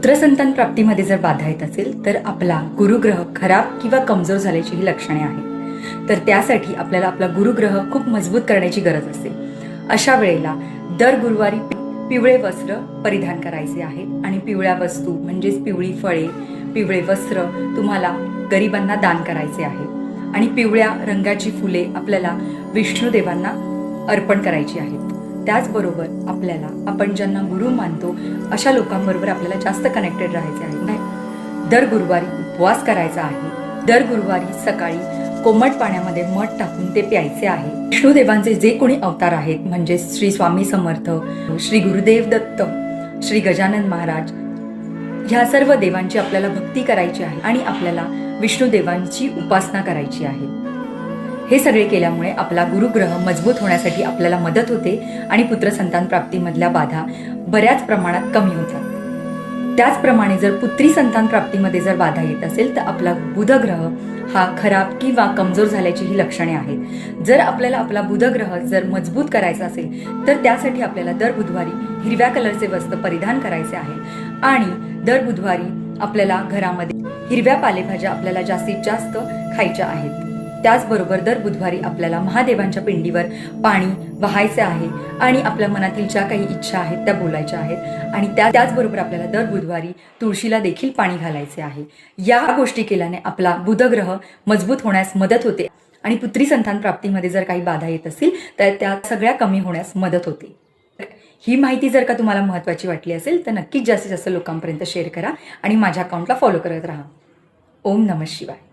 पुत्रसंतान प्राप्तीमध्ये जर बाधा येत असेल तर आपला गुरुग्रह खराब किंवा कमजोर झाल्याची ही लक्षणे आहेत। तर त्यासाठी आपल्याला आपला गुरुग्रह खूप मजबूत करण्याची गरज असते। अशा वेळेला दर गुरुवारी पिवळे वस्त्र परिधान करायचे आहेत आणि पिवळ्या वस्तू म्हणजेच पिवळी फळे, पिवळे वस्त्र तुम्हाला गरिबांना दान करायचे आहे आणि पिवळ्या रंगाची फुले आपल्याला विष्णुदेवांना अर्पण करायची आहेत। त्याचबरोबर आपल्याला आपण ज्यांना गुरु मानतो अशा लोकांबरोबर आपल्याला जास्त कनेक्टेड राहायचे आहे। नाही, दर गुरुवारी उपवास करायचा आहे। दर गुरुवारी सकाळी कोमट पाण्यामध्ये मध टाकून ते प्यायचे आहे। विष्णुदेवांचे जे कोणी अवतार आहेत म्हणजे श्री स्वामी समर्थ, श्री गुरुदेव दत्त, श्री गजानन महाराज, ह्या सर्व देवांची आपल्याला भक्ती करायची आहे आणि आपल्याला विष्णुदेवांची उपासना करायची आहे। हे सगळे केल्यामुळे आपला गुरुग्रह मजबूत होण्यासाठी आपल्याला मदत होते आणि पुत्रसंतान प्राप्तीमधल्या बाधा बऱ्याच प्रमाणात कमी होतात। त्याचप्रमाणे जर पुत्री संतान प्राप्तीमध्ये जर बाधा येत असेल तर आपला बुधग्रह हा खराब किंवा कमजोर झाल्याची ही लक्षणे आहेत। जर आपल्याला आपला बुधग्रह जर मजबूत करायचा असेल तर त्यासाठी आपल्याला दर बुधवारी हिरव्या कलरचे वस्त्र परिधान करायचे आहे आणि दर बुधवारी आपल्याला घरामध्ये हिरव्या पालेभाज्या आपल्याला जास्तीत जास्त खायच्या आहेत। त्याचबरोबर दर बुधवारी आपल्याला महादेवांच्या पिंडीवर पाणी वाहायचे आहे आणि आपल्या मनातील ज्या काही इच्छा आहेत त्या बोलायच्या आहेत आणि त्याचबरोबर आपल्याला दर बुधवारी तुळशीला देखील पाणी घालायचे आहे। या गोष्टी केल्याने आपला बुधग्रह मजबूत होण्यास मदत होते आणि पुत्री संतान प्राप्तीमध्ये जर काही बाधा येत असतील तर त्या सगळ्या कमी होण्यास मदत होते। ही माहिती जर का तुम्हाला महत्त्वाची वाटली असेल तर नक्कीच जास्तीत जास्त लोकांपर्यंत शेअर करा आणि माझ्या अकाउंटला फॉलो करत राहा। ओम नमः शिवाय।